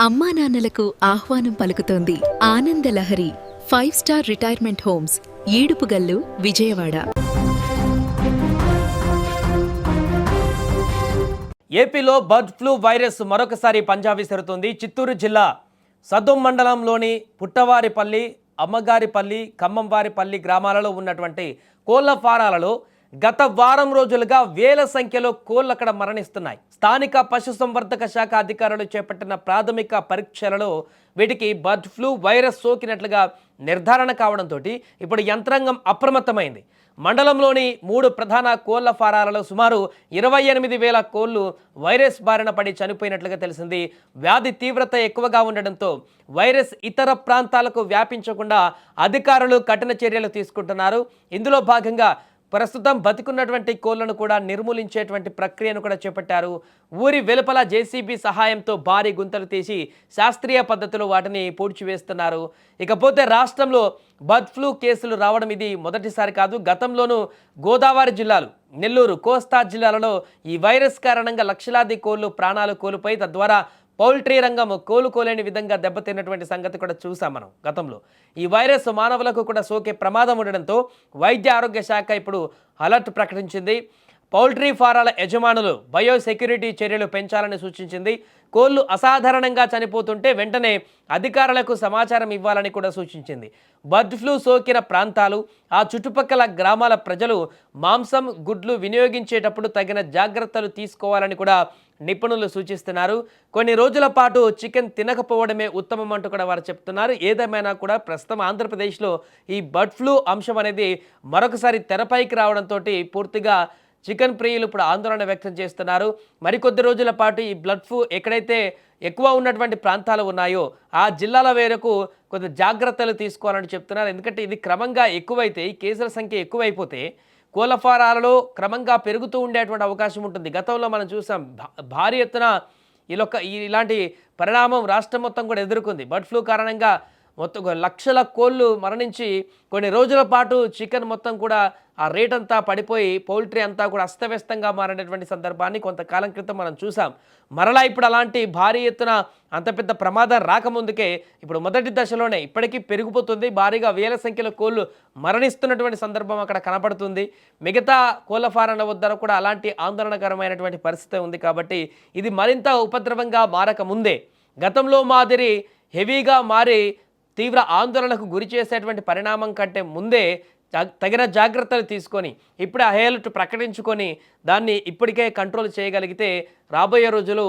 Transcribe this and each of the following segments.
అమ్మా నాన్నలకు ఆహ్వానం పలుకుతోంది Ananda Lahari 5 star retirement homes Edupugallu Vijayawada. ఏపీలో బర్డ్ ఫ్లూ వైరస్ మరొకసారి పంజా విసురుతోంది. చిత్తూరు జిల్లా సదుం మండలంలోని పుట్టవారిపల్లి, అమ్మగారిపల్లి, ఖమ్మంవారిపల్లి గ్రామాలలో ఉన్నటువంటి కోళ్ల ఫారాలలో గత వారం రోజులుగా వేల సంఖ్యలో కోళ్లు అక్కడ మరణిస్తున్నాయి. స్థానిక పశుసంవర్ధక శాఖ అధికారులు చేపట్టిన ప్రాథమిక పరీక్షలలో వీటికి బర్డ్ ఫ్లూ వైరస్ సోకినట్లుగా నిర్ధారణ కావడంతో ఇప్పుడు యంత్రాంగం అప్రమత్తమైంది. మండలంలోని 3 ప్రధాన కోళ్ల ఫారాలలో సుమారు 28,000 కోళ్లు వైరస్ బారిన పడి చనిపోయినట్లుగా తెలిసింది. వ్యాధి తీవ్రత ఎక్కువగా ఉండడంతో వైరస్ ఇతర ప్రాంతాలకు వ్యాపించకుండా అధికారులు కఠిన చర్యలు తీసుకుంటున్నారు. ఇందులో భాగంగా ప్రస్తుతం బతికున్నటువంటి కోళ్లను కూడా నిర్మూలించేటువంటి ప్రక్రియను కూడా చేపట్టారు. ఊరి వెలుపల జేసీబీ సహాయంతో భారీ గుంతలు తీసి శాస్త్రీయ పద్ధతిలో వాటిని పూడ్చివేస్తున్నారు. ఇకపోతే రాష్ట్రంలో బర్డ్ ఫ్లూ కేసులు రావడం ఇది మొదటిసారి కాదు. గతంలోనూ గోదావరి జిల్లాలు, నెల్లూరు, కోస్తా జిల్లాలలో ఈ వైరస్ కారణంగా లక్షలాది కోళ్లు ప్రాణాలు కోల్పోయి తద్వారా పౌల్ట్రీ రంగం కోలుకోలేని విధంగా దెబ్బతిన్నటువంటి సంగతి కూడా చూసాం మనం గతంలో. ఈ వైరస్ మానవులకు కూడా సోకే ప్రమాదం ఉండడంతో వైద్య ఆరోగ్య శాఖ ఇప్పుడు అలర్ట్ ప్రకటించింది. పౌల్ట్రీ ఫారాల యజమానులు బయోసెక్యూరిటీ చర్యలు పెంచాలని సూచించింది. కోళ్లు అసాధారణంగా చనిపోతుంటే వెంటనే అధికారులకు సమాచారం ఇవ్వాలని కూడా సూచించింది. బర్డ్ ఫ్లూ సోకిన ప్రాంతాలు, ఆ చుట్టుపక్కల గ్రామాల ప్రజలు మాంసం, గుడ్లు వినియోగించేటప్పుడు తగిన జాగ్రత్తలు తీసుకోవాలని కూడా నిపుణులు సూచిస్తున్నారు. కొన్ని రోజుల పాటు చికెన్ తినకపోవడమే ఉత్తమం అంటూ కూడా వారు చెప్తున్నారు. ఏదేమైనా కూడా ప్రస్తుతం ఆంధ్రప్రదేశ్లో ఈ బర్డ్ ఫ్లూ అంశం అనేది మరొకసారి తెరపైకి రావడంతో పూర్తిగా చికెన్ ప్రియులు ఇప్పుడు ఆందోళన వ్యక్తం చేస్తున్నారు. మరికొద్ది రోజుల పాటు ఈ బర్డ్ ఫ్లూ ఎక్కడైతే ఎక్కువ ఉన్నటువంటి ప్రాంతాలు ఉన్నాయో ఆ జిల్లాల వేరకు కొంత జాగ్రత్తలు తీసుకోవాలని చెప్తున్నారు. ఎందుకంటే ఇది క్రమంగా ఎక్కువైతే, ఈ కేసుల సంఖ్య ఎక్కువైపోతే కోళ్ల ఫారాలలో క్రమంగా పెరుగుతూ ఉండేటువంటి అవకాశం ఉంటుంది. గతంలో మనం చూసాం భారీ ఎత్తున ఇలాంటి పరిణామం రాష్ట్రం మొత్తం కూడా ఎదుర్కొంది. బర్డ్ ఫ్లూ కారణంగా మొత్తం లక్షల కోళ్ళు మరణించి కొన్ని రోజుల పాటు చికెన్ మొత్తం కూడా ఆ రేట్ అంతా పడిపోయి పౌల్ట్రీ అంతా కూడా అస్తవ్యస్తంగా మారినటువంటి సందర్భాన్ని కొంతకాలం క్రితం మనం చూసాం. మరలా ఇప్పుడు అలాంటి భారీ ఎత్తున అంత పెద్ద ప్రమాదం రాకముందుకే ఇప్పుడు మొదటి దశలోనే ఇప్పటికీ పెరిగిపోతుంది. భారీగా వేల సంఖ్యలో కోళ్ళు మరణిస్తున్నటువంటి సందర్భం అక్కడ కనపడుతుంది. మిగతా కోళ్ల ఫారాల వద్ద కూడా అలాంటి ఆందోళనకరమైనటువంటి పరిస్థితి ఉంది. కాబట్టి ఇది మరింత ఉపద్రవంగా మారక ముందే గతంలో మాదిరి హెవీగా మారి తీవ్ర ఆందోళనకు గురి చేసేటువంటి పరిణామం కంటే ముందే తగిన జాగ్రత్తలు తీసుకొని ఇప్పుడే అలర్ట్ ప్రకటించుకొని దాన్ని ఇప్పటికే కంట్రోల్ చేయగలిగితే రాబోయే రోజులు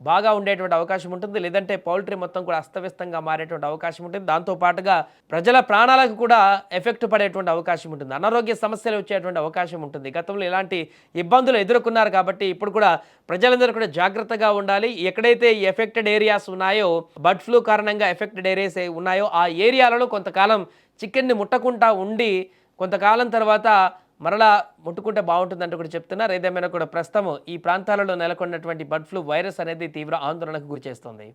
బాగా ఉండేటువంటి అవకాశం ఉంటుంది. లేదంటే పౌల్ట్రీ మొత్తం కూడా అస్తవ్యస్తంగా మారేటువంటి అవకాశం ఉంటుంది. దాంతోపాటుగా ప్రజల ప్రాణాలకు కూడా ఎఫెక్ట్ పడేటువంటి అవకాశం ఉంటుంది. అనారోగ్య సమస్యలు వచ్చేటువంటి అవకాశం ఉంటుంది. గతంలో ఇలాంటి ఇబ్బందులు ఎదుర్కొన్నారు కాబట్టి ఇప్పుడు కూడా ప్రజలందరూ కూడా జాగ్రత్తగా ఉండాలి. ఎక్కడైతే ఈ ఎఫెక్టెడ్ ఏరియాస్ ఉన్నాయో, బర్డ్ ఫ్లూ కారణంగా ఎఫెక్టెడ్ ఏరియాస్ ఉన్నాయో ఆ ఏరియాలలో కొంతకాలం చికెన్ని ముట్టకుండా ఉండి కొంతకాలం తర్వాత మరలా ముట్టుకుంటే బాగుంటుందంటూ కూడా చెప్తున్నారు. ఏదేమైనా కూడా ప్రస్తుతం ఈ ప్రాంతాలలో నెలకొన్నటువంటి బర్డ్ ఫ్లూ వైరస్ అనేది తీవ్ర ఆందోళనకు గురి చేస్తుంది.